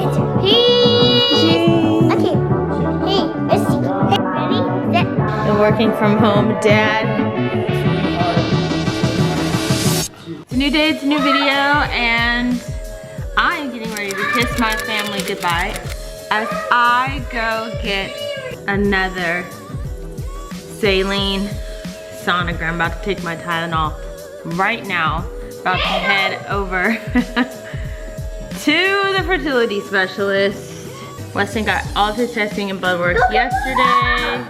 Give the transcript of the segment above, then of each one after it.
Okay. Hey, let's see. Ready? Set. The working from home dad. It's a new day, it's a new video, and I am getting ready to kiss my family goodbye as I go get another saline sonogram. About to take my Tylenol right now. About to head over to the fertility specialist. Weston got all of his testing and blood work yesterday.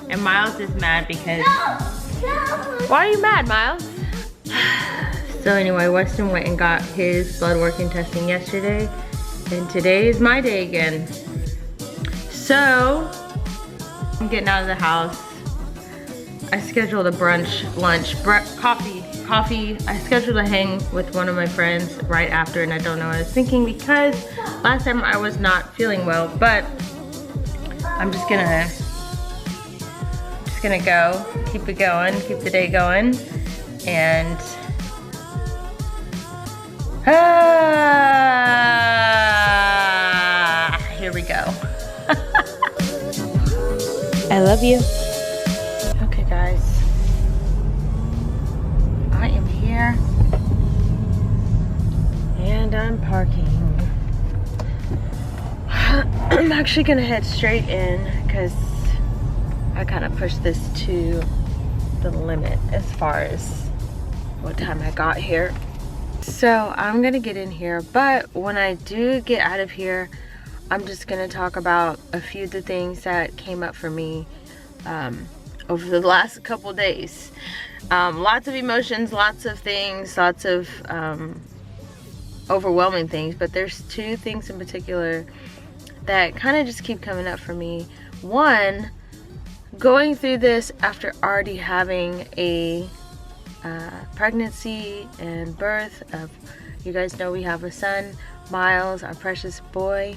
And Miles is mad because... Why are you mad, Miles? So anyway, Weston went and got his blood work and testing yesterday. And today is my day again. So, I'm getting out of the house. I scheduled a brunch, lunch, coffee. I scheduled a hang with one of my friends right after, and I don't know what I was thinking because last time I was not feeling well, but I'm just gonna go, keep it going, keep the day going, and here we go. I love you. Okay guys, I am here and I'm parking. I'm actually gonna head straight in because I kind of pushed this to the limit as far as what time I got here. So I'm gonna get in here, but when I do get out of here, I'm just gonna talk about a few of the things that came up for me over the last couple days. Lots of emotions, lots of things, lots of overwhelming things, but there's two things in particular that kind of just keep coming up for me. One, going through this after already having a pregnancy and birth of, you guys know we have a son, Miles, our precious boy.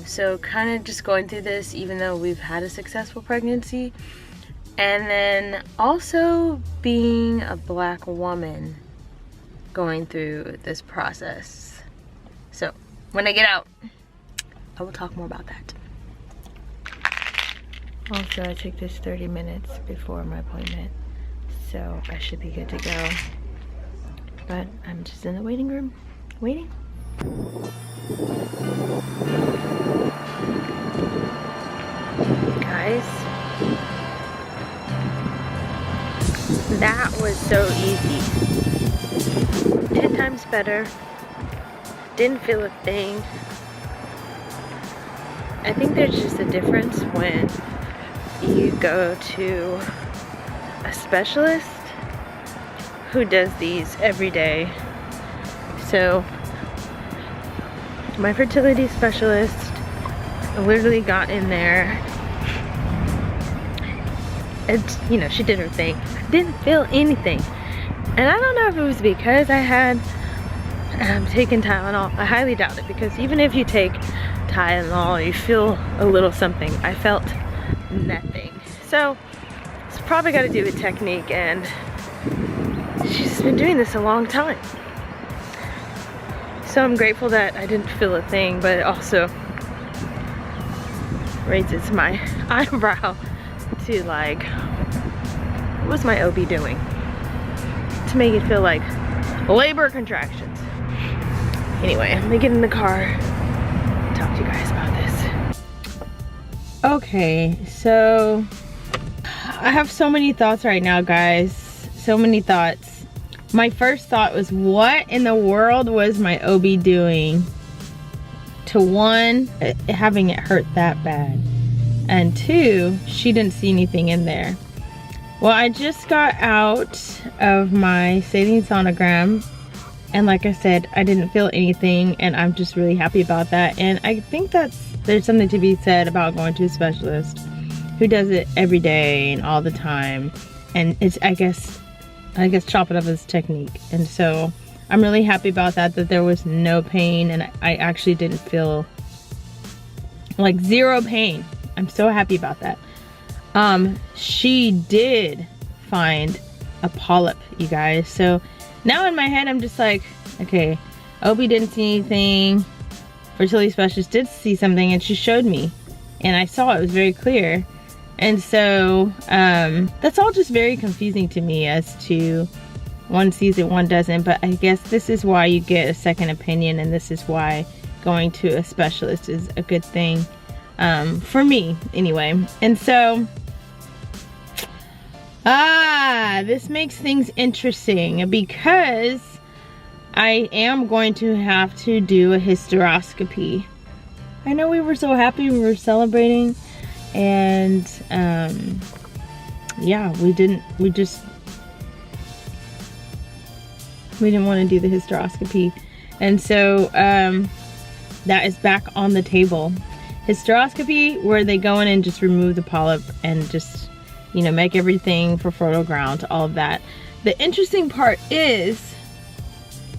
So kind of just going through this even though we've had a successful pregnancy, and then also being a Black woman going through this process. So when I get out, I will talk more about that. Also, I took this 30 minutes before my appointment, so I should be good to go. But I'm just in the waiting room, waiting. Guys, that was so easy. 10 times better. Didn't feel a thing. I think there's just a difference when you go to a specialist who does these every day. So my fertility specialist literally got in there and, you know, she did her thing. I didn't feel anything, and I don't know if it was because I had taken Tylenol. I highly doubt it, because even if you take Tylenol you feel a little something. I felt nothing. So it's probably got to do with technique, and she's been doing this a long time. So I'm grateful that I didn't feel a thing, but it also raises my eyebrow to, like, what was my OB doing to make it feel like labor contractions? Anyway, I'm gonna get in the car and talk to you guys about this. Okay, so I have so many thoughts right now, guys. So many thoughts. My first thought was, what in the world was my OB doing to, one, having it hurt that bad, and two, she didn't see anything in there. Well, I just got out of my saline sonogram, and like I said, I didn't feel anything, and I'm just really happy about that. And I think there's something to be said about going to a specialist who does it every day and all the time, and it's, I guess chop it up as technique. And so I'm really happy about that there was no pain, and I actually didn't feel like zero pain. I'm so happy about that. She did find a polyp, you guys. So now in my head I'm just like, okay, OB didn't see anything. fertility specialist did see something, and she showed me, and I saw it was very clear. And so that's all just very confusing to me as to one sees it, one doesn't. But I guess this is why you get a second opinion, and this is why going to a specialist is a good thing for me anyway. And so this makes things interesting because I am going to have to do a hysteroscopy. I know we were so happy, we were celebrating, and yeah, we didn't want to do the hysteroscopy. And so that is back on the table. Hysteroscopy, where they go in and just remove the polyp and just, you know, make everything for fertile ground, all of that. The interesting part is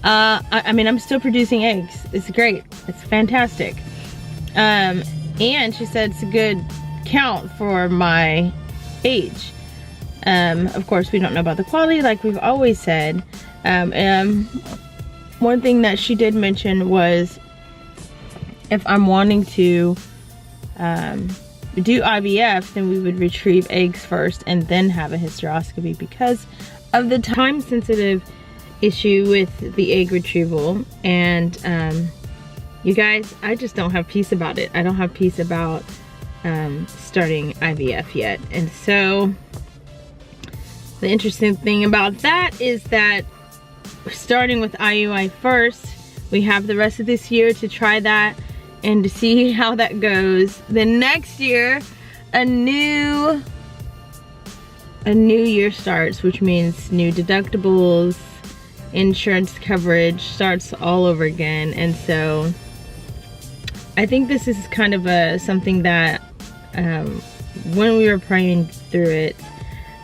I mean, I'm still producing eggs. It's great, it's fantastic. And she said it's a good count for my age. Of course, we don't know about the quality, like we've always said. And one thing that she did mention was if I'm wanting to do IVF, then we would retrieve eggs first and then have a hysteroscopy because of the time sensitive issue with the egg retrieval. And you guys, I just don't have peace about it. I don't have peace about starting IVF yet. And so the interesting thing about that is that starting with IUI first, we have the rest of this year to try that and to see how that goes. Then next year, a new year starts, which means new deductibles, insurance coverage starts all over again. And so I think this is kind of something that when we were praying through it,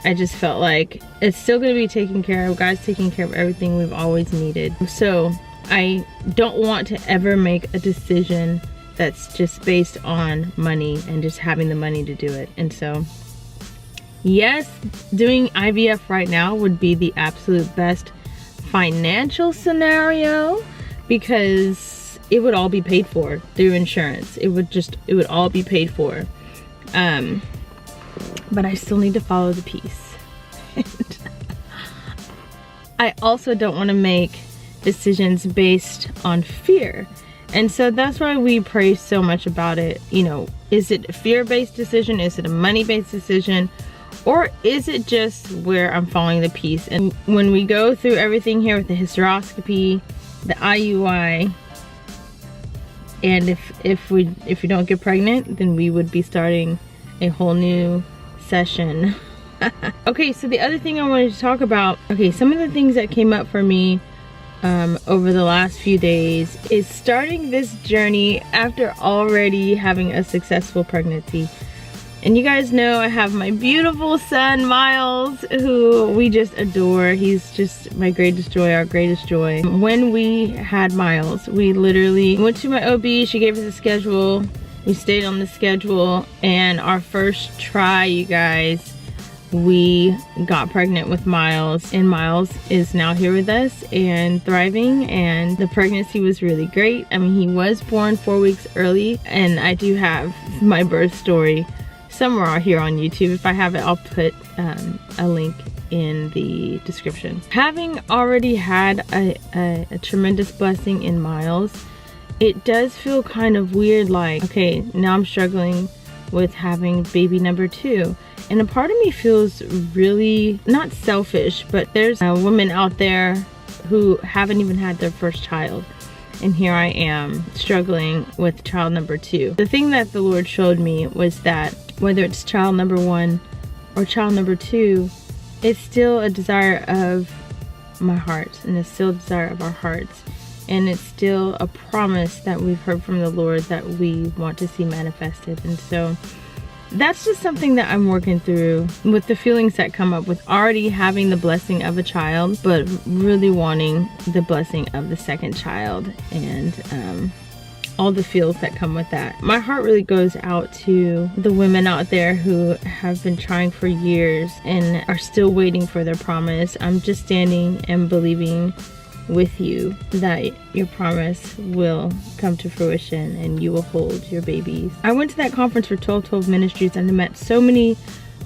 I just felt like it's still going to be taken care of. God's taking care of everything we've always needed. So I don't want to ever make a decision that's just based on money and just having the money to do it. And so yes, doing IVF right now would be the absolute best financial scenario because it would all be paid for through insurance. It would all be paid for. But I still need to follow the peace. I also don't want to make decisions based on fear. And so that's why we pray so much about it. You know, is it a fear-based decision? Is it a money-based decision? Or is it just where I'm following the peace? And when we go through everything here with the hysteroscopy, the IUI, and if we don't get pregnant, then we would be starting a whole new session. Okay, so the other thing I wanted to talk about, okay, some of the things that came up for me over the last few days is starting this journey after already having a successful pregnancy. And you guys know I have my beautiful son, Miles, who we just adore. He's just my greatest joy, our greatest joy. When we had Miles, we literally went to my OB. She gave us a schedule. We stayed on the schedule, and our first try, you guys, we got pregnant with Miles, and Miles is now here with us and thriving, and the pregnancy was really great. I mean, he was born 4 weeks early, and I do have my birth story somewhere here on YouTube. If I have it, I'll put a link in the description. Having already had a tremendous blessing in Miles, it does feel kind of weird, like, okay, now I'm struggling with having baby number 2. And a part of me feels really, not selfish, but there's women out there who haven't even had their first child. And here I am struggling with child number 2. The thing that the Lord showed me was that whether it's child number 1 or child number 2, it's still a desire of my heart, and it's still a desire of our hearts. And it's still a promise that we've heard from the Lord that we want to see manifested. And so that's just something that I'm working through with the feelings that come up with already having the blessing of a child, but really wanting the blessing of the second child, and all the feels that come with that. My heart really goes out to the women out there who have been trying for years and are still waiting for their promise. I'm just standing and believing with you that your promise will come to fruition and you will hold your babies. I went to that conference for 1212 Ministries and I met so many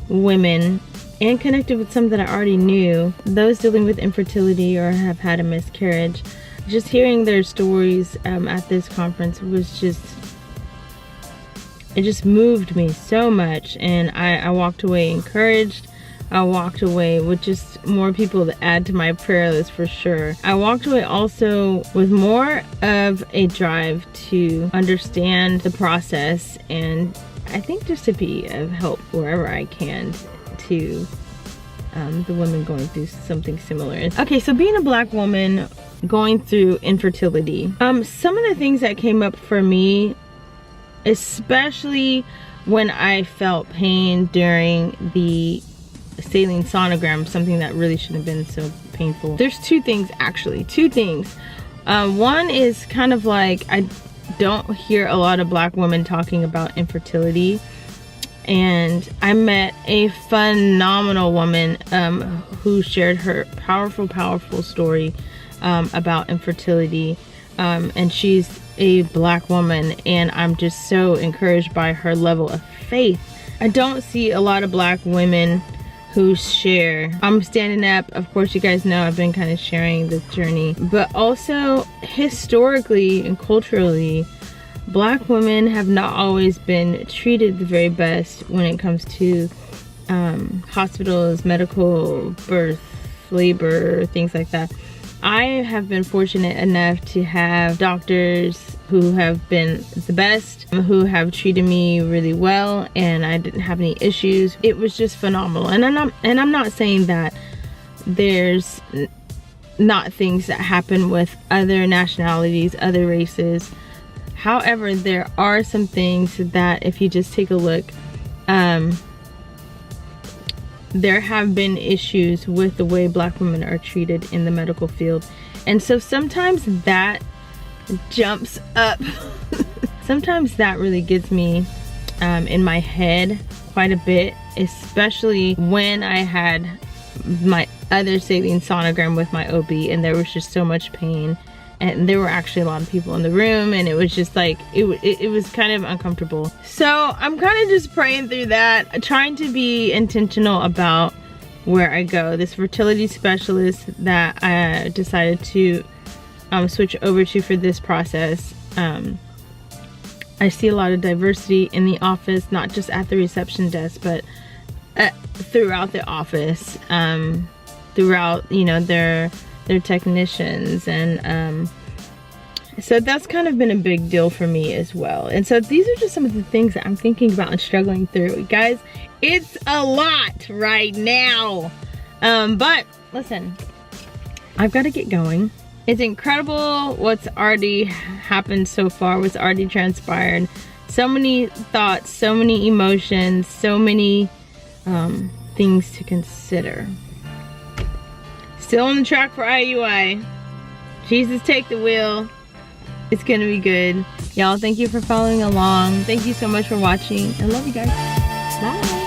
women and connected with some that I already knew, those dealing with infertility or have had a miscarriage. Just hearing their stories at this conference was it just moved me so much, and I walked away encouraged. I walked away with just more people to add to my prayer list for sure. I walked away also with more of a drive to understand the process, and I think just to be of help wherever I can to the women going through something similar. Okay, so being a Black woman going through infertility, some of the things that came up for me, especially when I felt pain during the saline sonogram, something that really shouldn't have been so painful. There's two things. One is kind of like, I don't hear a lot of Black women talking about infertility, and I met a phenomenal woman who shared her powerful story about infertility, and she's a Black woman, and I'm just so encouraged by her level of faith. I don't see a lot of Black women who share. I'm standing up. Of course, you guys know I've been kind of sharing this journey, but also historically and culturally, Black women have not always been treated the very best when it comes to hospitals, medical, birth, labor, things like that. I have been fortunate enough to have doctors who have been the best, who have treated me really well, and I didn't have any issues. It was just phenomenal. And I'm not saying that there's not things that happen with other nationalities, other races. However, there are some things that if you just take a look, there have been issues with the way Black women are treated in the medical field. And so sometimes that jumps up. Sometimes that really gets me in my head quite a bit, especially when I had my other saline sonogram with my OB and there was just so much pain. And there were actually a lot of people in the room, and it was just like, it was kind of uncomfortable. So I'm kind of just praying through that, trying to be intentional about where I go. This fertility specialist that I decided to switch over to for this process, I see a lot of diversity in the office, not just at the reception desk, but throughout the office, throughout, you know, their technicians, and so that's kind of been a big deal for me as well. And so these are just some of the things that I'm thinking about and struggling through. Guys, it's a lot right now, but listen, I've got to get going. It's incredible what's already happened so far, what's already transpired. So many thoughts, so many emotions, so many things to consider. Still on the track for IUI. Jesus, take the wheel. It's gonna be good. Y'all, thank you for following along. Thank you so much for watching. I love you guys. Bye.